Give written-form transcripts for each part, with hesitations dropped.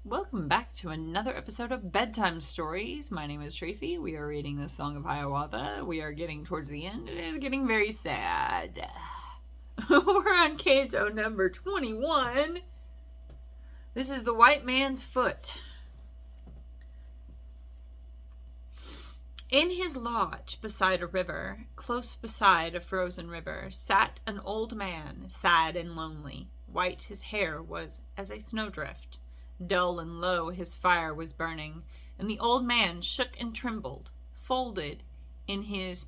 Welcome back to another episode of Bedtime Stories. My name is Tracy. We are reading the Song of Hiawatha. We are getting towards the end. It is getting very sad. We're on Canto number 21. This is the White Man's Foot. In his lodge beside a river, close beside a frozen river, sat an old man, sad and lonely. White his hair was as a snowdrift. Dull and low his fire was burning, and the old man shook and trembled, folded in his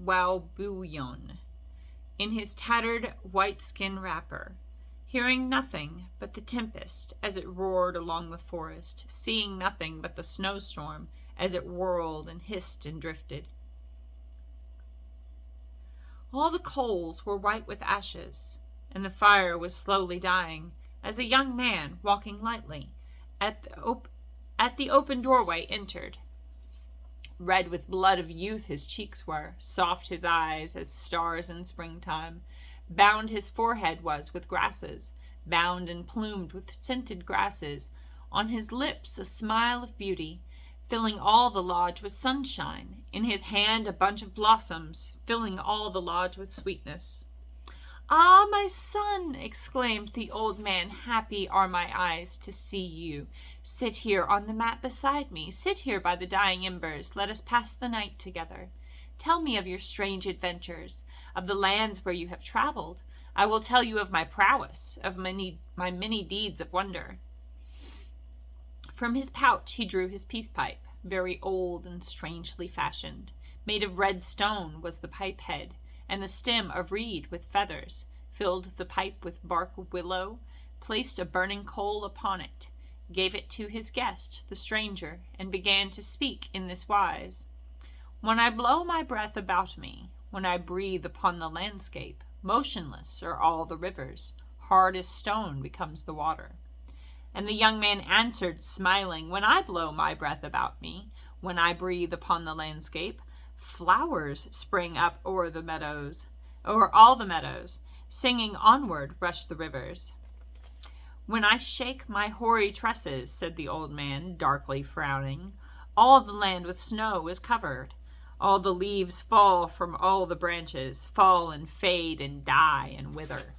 waubuyon, in his tattered white-skin wrapper, hearing nothing but the tempest as it roared along the forest, seeing nothing but the snowstorm as it whirled and hissed and drifted. All the coals were white with ashes, and the fire was slowly dying, as a young man, walking lightly, at the open doorway entered. Red with blood of youth his cheeks were, soft his eyes as stars in springtime. Bound his forehead was with grasses, bound and plumed with scented grasses. On his lips a smile of beauty, filling all the lodge with sunshine. In his hand a bunch of blossoms, filling all the lodge with sweetness. "Ah, my son," exclaimed the old man, "happy are my eyes to see you. Sit here on the mat beside me. Sit here by the dying embers. Let us pass the night together. Tell me of your strange adventures, of the lands where you have traveled. I will tell you of my prowess, of my many deeds of wonder." From his pouch he drew his peace pipe, very old and strangely fashioned. Made of red stone was the pipe head, and the stem of reed with feathers, filled the pipe with bark of willow, placed a burning coal upon it, gave it to his guest, the stranger, and began to speak in this wise. "When I blow my breath about me, when I breathe upon the landscape, motionless are all the rivers, hard as stone becomes the water." And the young man answered, smiling, "When I blow my breath about me, when I breathe upon the landscape, flowers spring up o'er all the meadows, singing onward rush the rivers." "When I shake my hoary tresses," said the old man, darkly frowning, "all the land with snow is covered. All the leaves fall from all the branches, fall and fade and die and wither.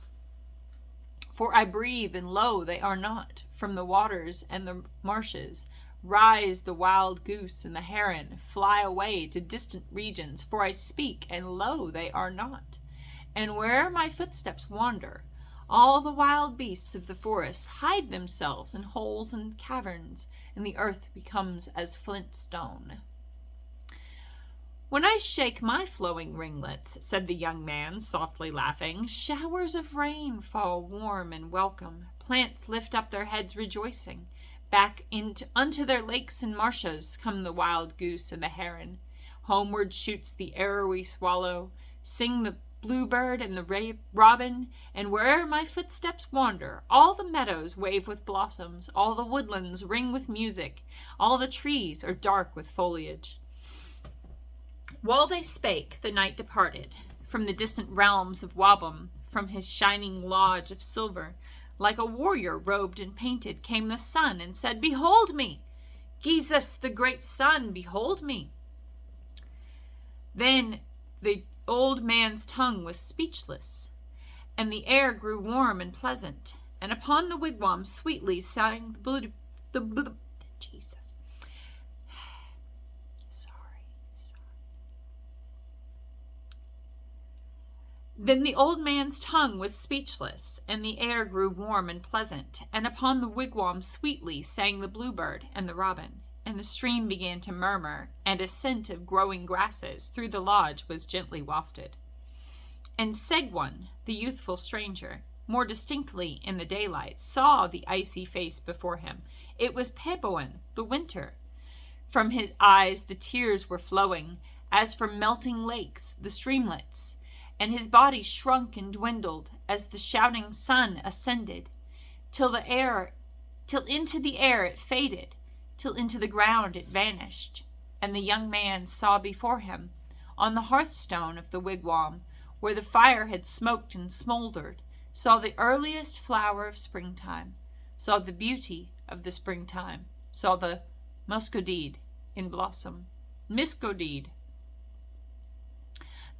For I breathe, and lo, they are not. From the waters and the marshes rise the wild goose and the heron, fly away to distant regions, for I speak, and lo, they are not. And where my footsteps wander, all the wild beasts of the forest hide themselves in holes and caverns, and the earth becomes as flint stone." "When I shake my flowing ringlets," said the young man, softly laughing, "showers of rain fall warm and welcome. Plants lift up their heads rejoicing. Back unto their lakes and marshes come the wild goose and the heron. Homeward shoots the arrowy swallow, sing the bluebird and the robin, and where'er my footsteps wander, all the meadows wave with blossoms, all the woodlands ring with music, all the trees are dark with foliage." While they spake, the knight departed. From the distant realms of Wabam, from his shining lodge of silver, like a warrior robed and painted, came the sun and said, "Behold me! Jesus, the great sun, behold me!" Then the old man's tongue was speechless, and the air grew warm and pleasant, and upon the wigwam sweetly sang Jesus. Then the old man's tongue was speechless, and the air grew warm and pleasant, and upon the wigwam sweetly sang the bluebird and the robin, and the stream began to murmur, and a scent of growing grasses through the lodge was gently wafted. And Segwun, the youthful stranger, more distinctly in the daylight, saw the icy face before him. It was Peboan, the winter. From his eyes the tears were flowing, as from melting lakes, the streamlets, and his body shrunk and dwindled as the shouting sun ascended, till into the air it faded, till into the ground it vanished. And the young man saw before him, on the hearthstone of the wigwam, where the fire had smoked and smoldered, saw the earliest flower of springtime, saw the beauty of the springtime, saw the muscodede in blossom. Miscodede.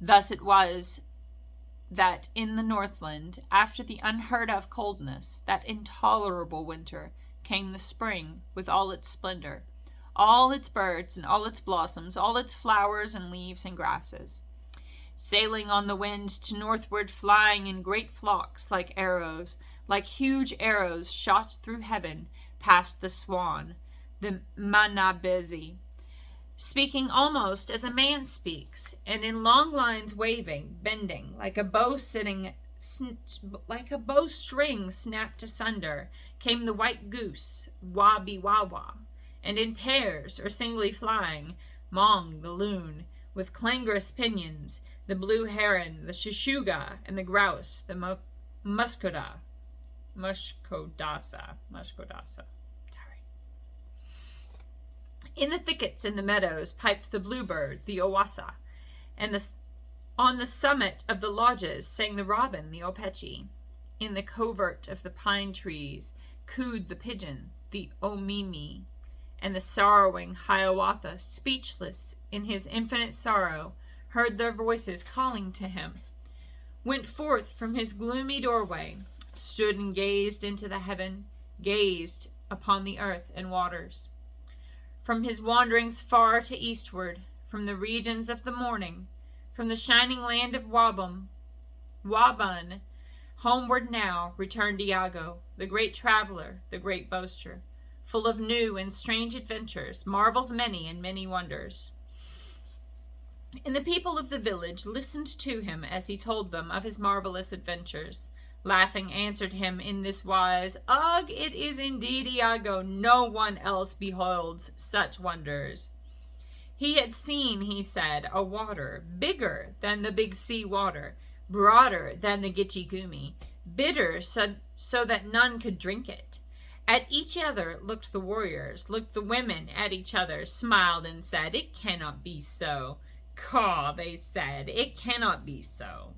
Thus it was that in the Northland, after the unheard-of coldness, that intolerable winter, came the spring with all its splendor, all its birds and all its blossoms, all its flowers and leaves and grasses. Sailing on the wind to northward, flying in great flocks like arrows, like huge arrows shot through heaven, past the swan, the manabezi, speaking almost as a man speaks, and in long lines waving, bending, like a bowstring snapped asunder, came the white goose, wabi-wawa, and in pairs or singly flying, Mong the loon, with clangorous pinions, the blue heron, the shishuga, and the grouse, the muskodasa. In the thickets and the meadows piped the bluebird, the owassa, and on the summit of the lodges sang the robin, the opechi. In the covert of the pine trees cooed the pigeon, the omimi, and the sorrowing Hiawatha, speechless in his infinite sorrow, heard their voices calling to him, went forth from his gloomy doorway, stood and gazed into the heaven, gazed upon the earth and waters. From his wanderings far to eastward, from the regions of the morning, from the shining land of Waban, homeward now returned Iago, the great traveler, the great boaster, full of new and strange adventures, marvels many and many wonders. And the people of the village listened to him as he told them of his marvelous adventures. Laughing answered him in this wise, Ugh, it is indeed Iago, no one else beholds such wonders. He had seen, he said, a water bigger than the big sea water, broader than the Gitchigumi, bitter so that none could drink it. At each other looked the warriors, looked the women at each other, smiled and said, It cannot be so. Caw, they said, it cannot be so.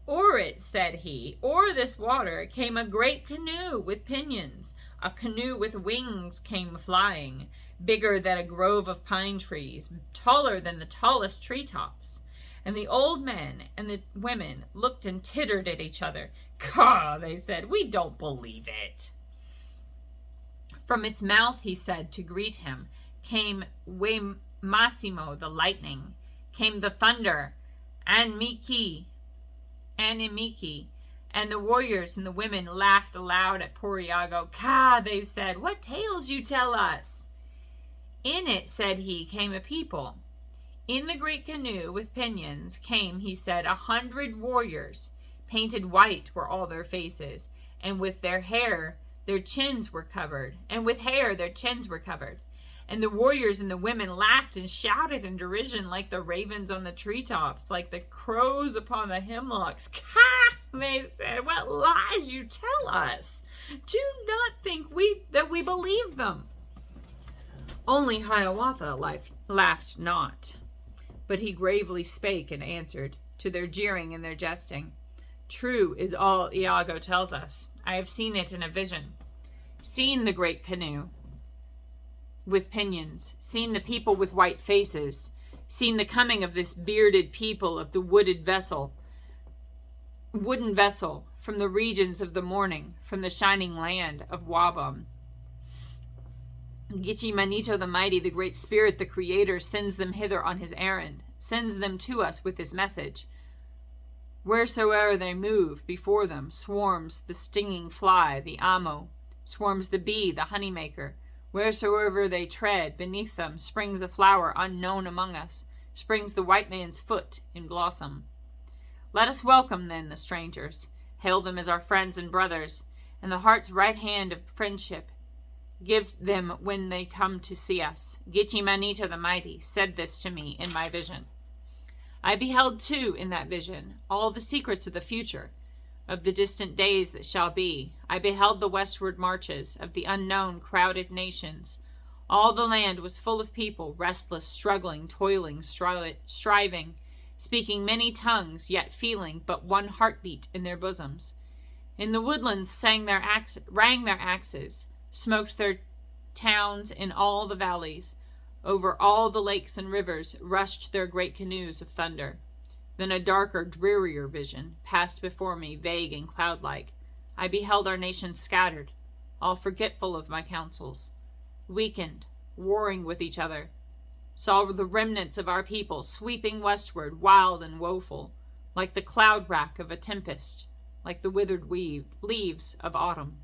O'er it, said he, o'er this water came a great canoe with pinions. A canoe with wings came flying, bigger than a grove of pine trees, taller than the tallest treetops. And the old men and the women looked and tittered at each other. Caw, they said, we don't believe it. From its mouth, he said, to greet him, came Massimo the lightning, came the thunder, and Miki, and the warriors and the women laughed aloud at poor Iago. Ka, they said, what tales you tell us? In it, said he, came a people. In the great canoe with pinions came, he said, 100 warriors. Painted white were all their faces, and with their hair their chins were covered, and with hair their chins were covered. And the warriors and the women laughed and shouted in derision like the ravens on the treetops, like the crows upon the hemlocks. Ha! They said, what lies you tell us! Do not think that we believe them. Only Hiawatha laughed not, but he gravely spake and answered to their jeering and their jesting. True is all Iago tells us. I have seen it in a vision. Seen the great canoe with pinions, seen the people with white faces, seen the coming of this bearded people of the wooden vessel from the regions of the morning, from the shining land of Wabam. Gichi Manito the mighty, the great spirit, the creator, sends them hither on his errand, sends them to us with his message. Wheresoever they move, before them swarms the stinging fly, the amo, swarms the bee, the honeymaker. Wheresoever they tread, beneath them springs a flower unknown among us, springs the white man's foot in blossom. Let us welcome, then, the strangers, hail them as our friends and brothers, and the heart's right hand of friendship give them when they come to see us. Gichi Manito the mighty said this to me in my vision. I beheld, too, in that vision, all the secrets of the future, of the distant days that shall be. I beheld the westward marches of the unknown crowded nations. All the land was full of people, restless, struggling, toiling, striving, speaking many tongues, yet feeling but one heartbeat in their bosoms. In the woodlands rang their axes. smoked their towns in all the valleys. Over all the lakes and rivers rushed their great canoes of thunder. Then a darker, drearier vision passed before me, vague and cloud-like. I beheld our nation scattered, all forgetful of my counsels, weakened, warring with each other. Saw the remnants of our people sweeping westward, wild and woeful, like the cloud-rack of a tempest, like the withered leaves of autumn.